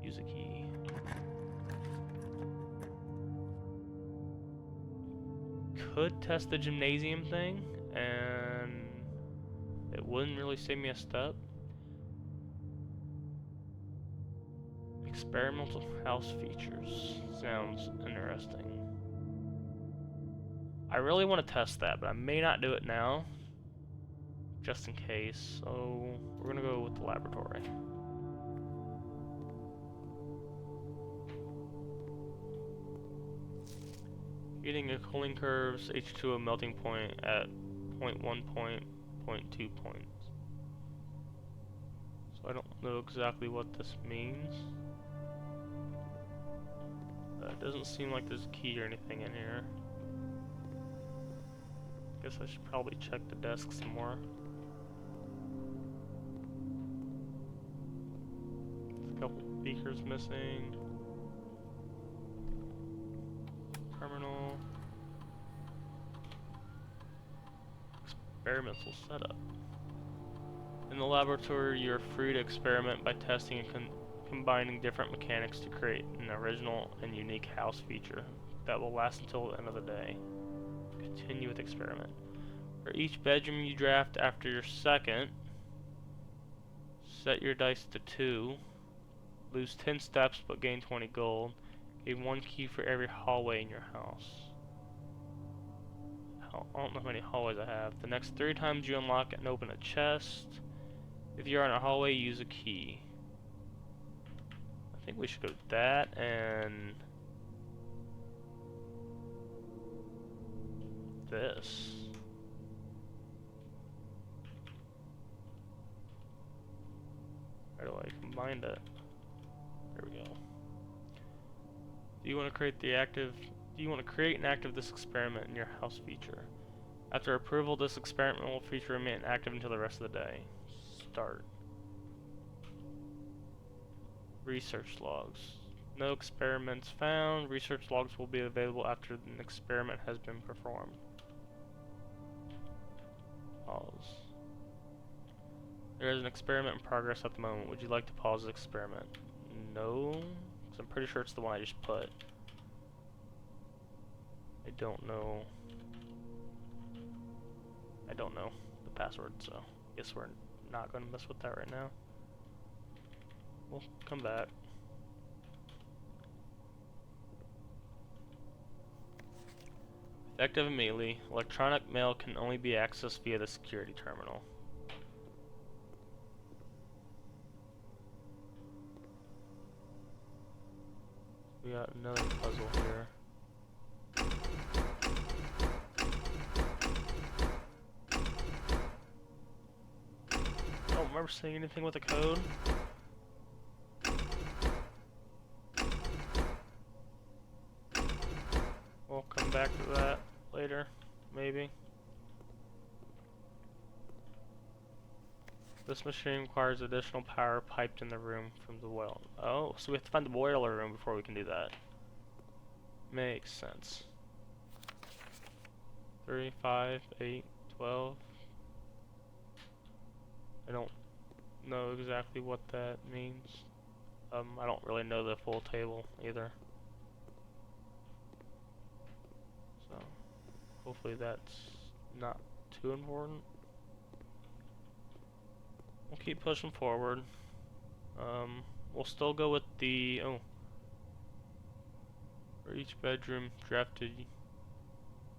Use a key. Could test the gymnasium thing, and it wouldn't really save me a step. Experimental house features. Sounds interesting. I really want to test that, but I may not do it now, just in case. So we're gonna go with the laboratory. Getting a cooling curves, H2O melting point at 0.1 point, 0.2 points. So I don't know exactly what this means. It doesn't seem like there's a key or anything in here. Guess I should probably check the desk some more. There's a couple beakers missing. Terminal. Experimental setup. In the laboratory, you're free to experiment by testing and combining different mechanics to create an original and unique house feature that will last until the end of the day. Continue with experiment. For each bedroom you draft after your second, set your dice to 2, lose 10 steps but gain 20 gold, gain 1 key for every hallway in your house. I don't know how many hallways I have. The next 3 times you unlock and open a chest. If you're in a hallway, use a key. I think we should go with that and this. Where do I combine it? There we go. Do you want to create the active? Do you want to create and active this experiment in your house feature? After approval, this experiment will feature remain active until the rest of the day. Start. Research logs. No experiments found. Research logs will be available after an experiment has been performed. Pause. There is an experiment in progress at the moment. Would you like to pause the experiment? No, because I'm pretty sure it's the one I just put. I don't know the password, so I guess we're not going to mess with that right now. We'll come back. Effective immediately. Electronic mail can only be accessed via the security terminal. We got another puzzle here. I don't remember seeing anything with a code. We'll come back to that later, maybe. This machine requires additional power piped in the room from the well. Oh, so we have to find the boiler room before we can do that. Makes sense. 3, 5, 8, 12. I don't know exactly what that means. I don't really know the full table either. So, hopefully that's not too important. We'll keep pushing forward. We'll still go with the, for each bedroom drafted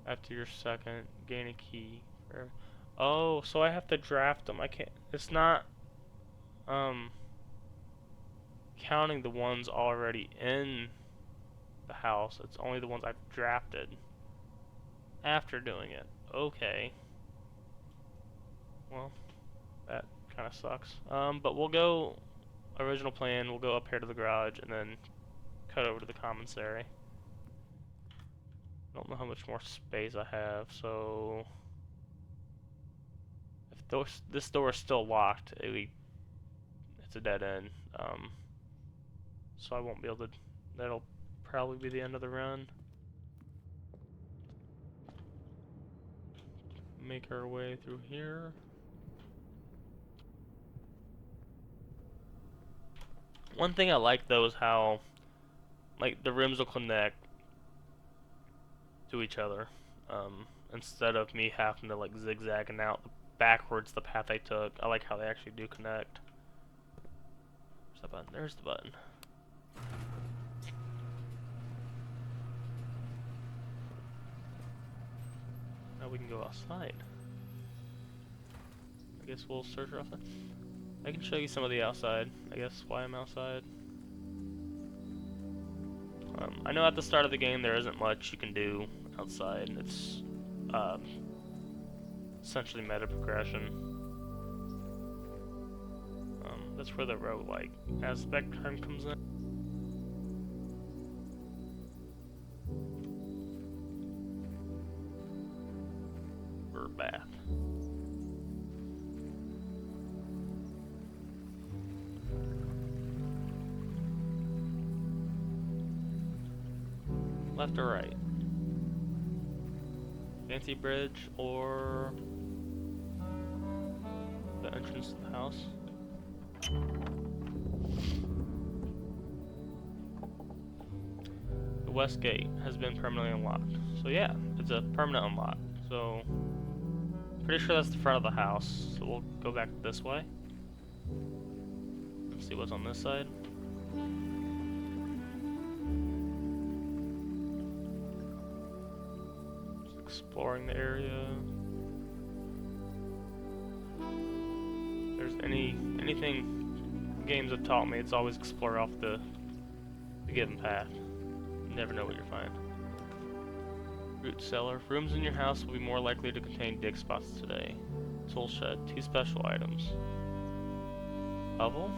after your second, gain a key. Oh, so I have to draft them. I can't, it's not, counting the ones already in the house. It's only the ones I've drafted after doing it. Okay. Well, that kind of sucks. But we'll go original plan. We'll go up here to the garage and then cut over to the commissary. I don't know how much more space I have, so if this door is still locked, it's a dead end. So I won't be able to. That'll probably be the end of the run. Make our way through here. One thing I like though is how, like, the rooms will connect to each other, instead of me having to like zigzagging out backwards the path I took. I like how they actually do connect. Where's that button? There's the button. Now we can go outside. I guess we'll search outside. I can show you some of the outside, I guess, why I'm outside. I know at the start of the game there isn't much you can do outside. It's essentially meta progression. That's where the roguelike aspect comes in. Bath. Left or right? Fancy bridge or the entrance to the house? The west gate has been permanently unlocked. So yeah, it's a permanent unlock. So pretty sure that's the front of the house. So we'll go back this way. Let's see what's on this side. Just exploring the area. If there's anything games have taught me, it's always explore off the given path. You never know what you'll find. Root cellar. Rooms in your house will be more likely to contain dig spots today. Tool shed. 2 special items. Level.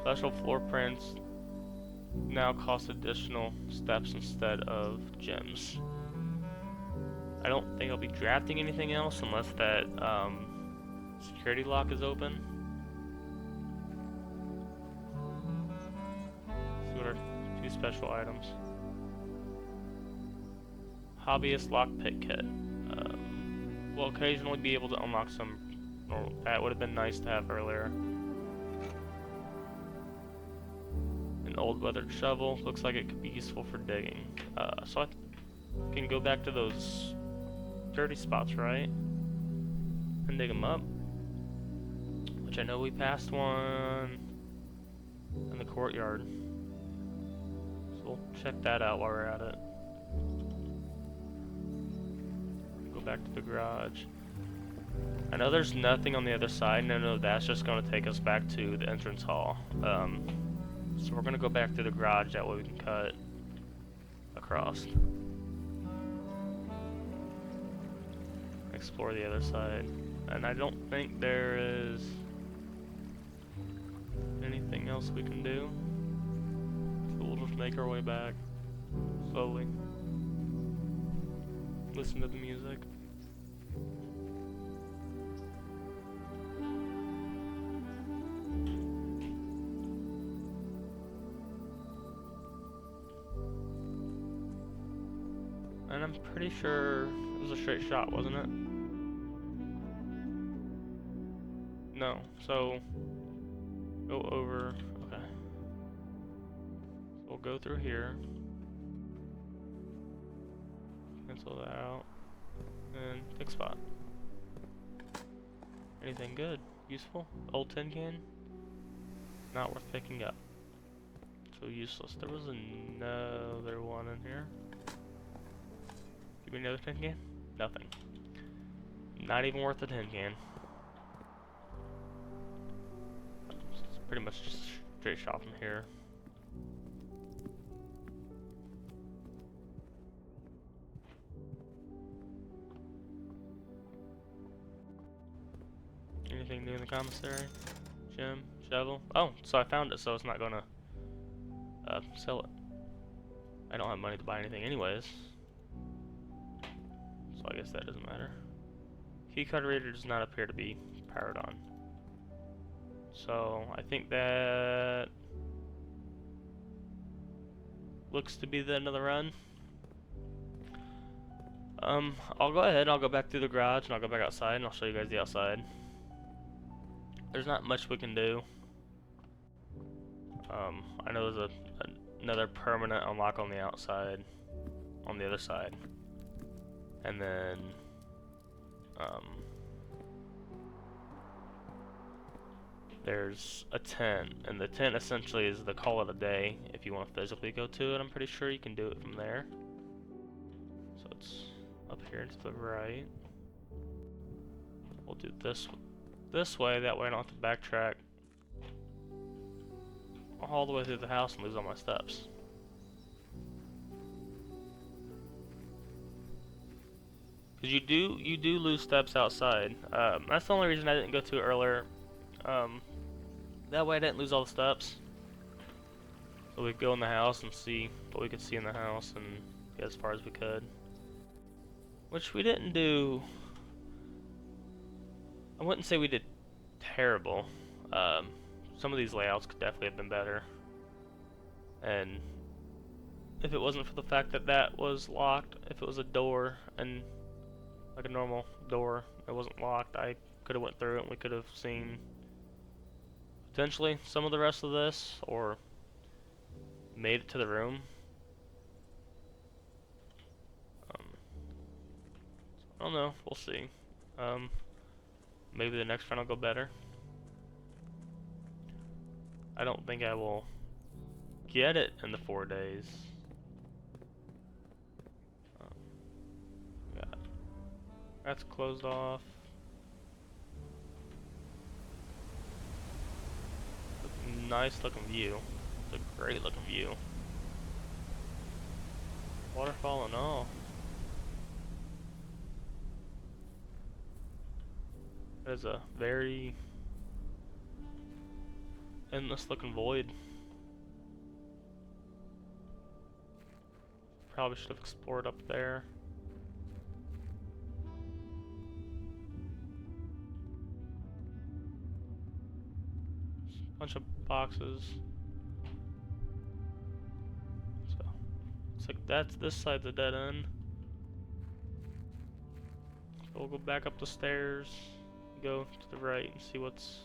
Special floor prints now cost additional steps instead of gems. I don't think I'll be drafting anything else unless that security lock is open. See what are 2 special items. Hobbyist lockpick kit. We'll occasionally be able to unlock some. Or that would have been nice to have earlier. An old weathered shovel. Looks like it could be useful for digging. So I can go back to those dirty spots, right? And dig them up. Which I know we passed one in the courtyard. So we'll check that out while we're at it. Go back to the garage. I know there's nothing on the other side, and I know that's just going to take us back to the entrance hall. So we're going to go back to the garage, that way we can cut across. Explore the other side. And I don't think there is anything else we can do. So we'll just make our way back slowly. Listen to the music. And I'm pretty sure it was a straight shot, wasn't it? No, so go over, okay. So we'll go through here. Cancel that out. And pick spot. Anything good? Useful? Old tin can? Not worth picking up. So useless. There was another one in here. Give me another tin can? Nothing. Not even worth a tin can. It's pretty much just a straight shot from here. Anything new in the commissary? Gem? Shovel? Oh, so I found it, so it's not gonna sell it. I don't have money to buy anything anyways. So I guess that doesn't matter. Keycard reader does not appear to be powered on. So I think that looks to be the end of the run. I'll go ahead, I'll go back through the garage and I'll go back outside and I'll show you guys the outside. There's not much we can do. I know there's another permanent unlock on the outside, on the other side. And then, there's a tent, and the tent essentially is the call of the day if you want to physically go to it. I'm pretty sure you can do it from there. So it's up here to the right. We'll do this way, that way I don't have to backtrack all the way through the house and lose all my steps. Because you do lose steps outside. That's the only reason I didn't go to it earlier. That way I didn't lose all the steps. So we'd go in the house and see what we could see in the house and get as far as we could. Which we didn't do. I wouldn't say we did terrible. Some of these layouts could definitely have been better. And if it wasn't for the fact that that was locked, if it was a door and like a normal door, it wasn't locked, I could have went through it and we could have seen potentially some of the rest of this or made it to the room. I don't know, we'll see. Maybe the next run will go better. I don't think I will get it in the 4 days. Yeah, that's closed off. Nice looking view. It's a great looking view. Waterfall and all. There's a very endless looking void. probably should have explored up there. Bunch of boxes. So looks like that's this side's a dead end. So we'll go back up the stairs, go to the right and see what's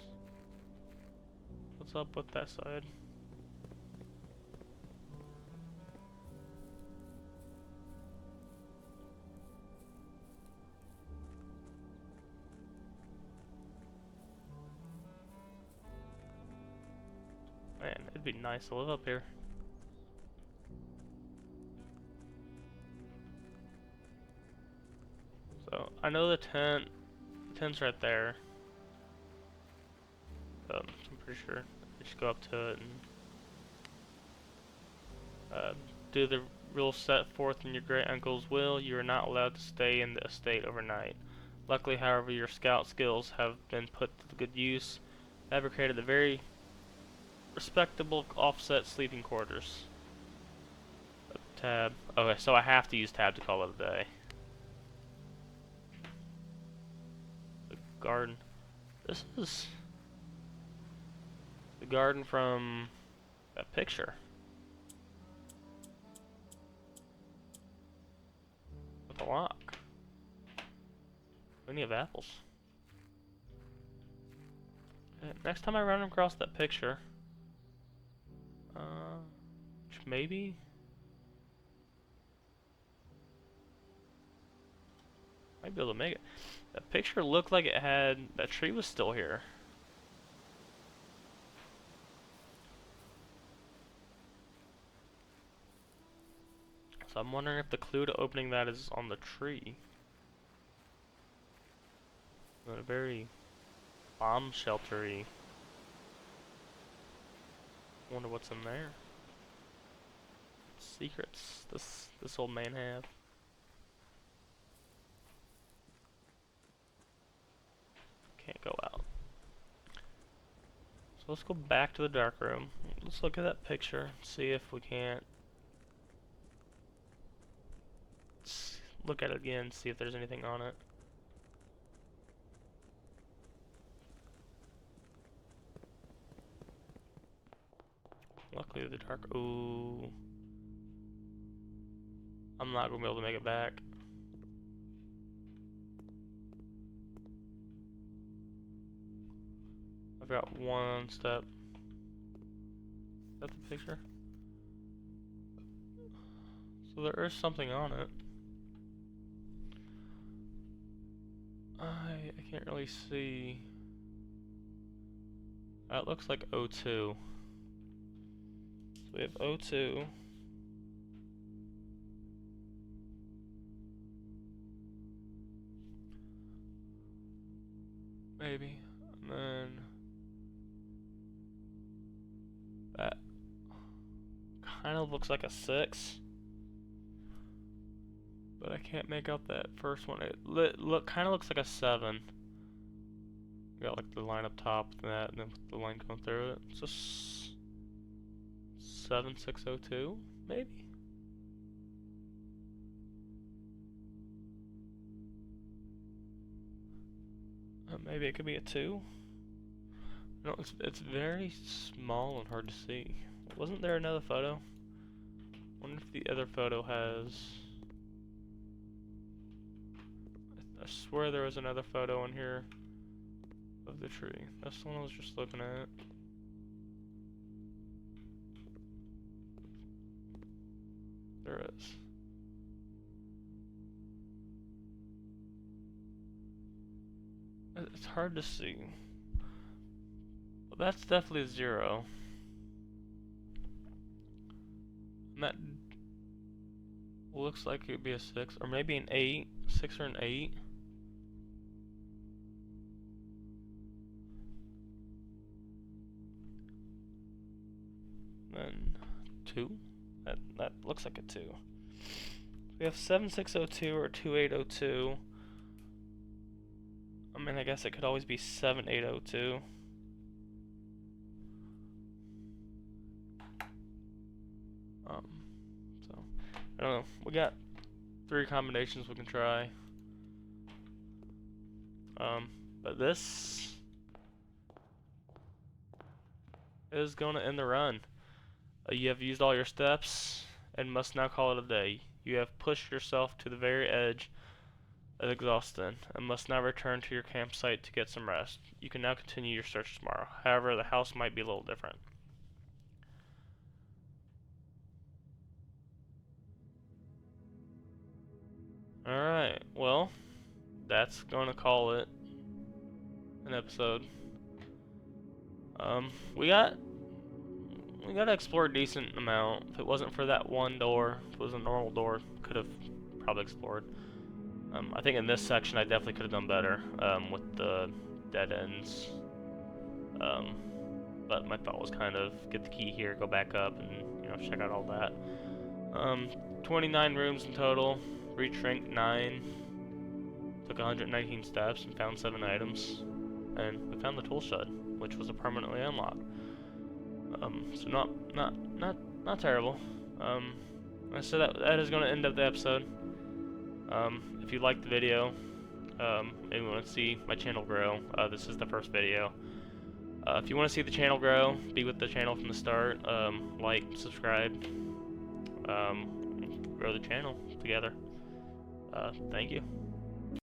up with that side. Man, it'd be nice to live up here. So I know the tent's right there. I'm pretty sure I just go up to it and do the rule set forth in your great uncle's will. You are not allowed to stay in the estate overnight. Luckily, however, your scout skills have been put to good use. I have created the very respectable offset sleeping quarters. Tab. Okay, so I have to use tab to call it a day. The garden. This is the garden from that picture. With a lock. Plenty of apples. Next time I run across that picture, maybe might be able to make it. That picture looked like it had that tree was still here. So I'm wondering if the clue to opening that is on the tree. A very bomb sheltery. Wonder what's in there. Secrets this old man have. Can't go out. So let's go back to the dark room. Let's look at that picture. See if we can't look at it again. See if there's anything on it. Luckily the dark. Ooh. I'm not gonna be able to make it back. I've got one step. Is that the picture? So there is something on it. I can't really see. That looks like O2. So we have O2. Maybe. And then that kind of looks like a 6. But I can't make out that first one. It kind of looks like a 7. You got like the line up top and that, and then the line going through it. It's just 7602, maybe. Maybe it could be a 2. No, it's very small and hard to see. Wasn't there another photo? I wonder if the other photo has. I swear there was another photo in here of the tree. That's the one I was just looking at. There is. It's hard to see. But that's definitely a 0. And that looks like it would be a 6, or maybe an 8. 6 or an 8. Then 2. That looks like a 2. We have 7602 or 2802. I mean, I guess it could always be 7802. So I don't know. We got 3 combinations we can try. But this is going to end the run. You have used all your steps and must now call it a day. You have pushed yourself to the very edge of exhaustion and must now return to your campsite to get some rest. You can now continue your search tomorrow. However, the house might be a little different. Alright, well, that's going to call it an episode. We got to explore a decent amount. If it wasn't for that one door, if it was a normal door, could have probably explored. I think in this section I definitely could have done better with the dead ends. But my thought was kind of get the key here, go back up, and check out all that. 29 rooms in total. Reached rank 9. Took 119 steps and found 7 items. And we found the tool shed, which was a permanently unlocked. So not terrible. So that is going to end up the episode. If you liked the video, and you want to see my channel grow, this is the first video. If you want to see the channel grow, be with the channel from the start, like, subscribe, grow the channel together. Thank you.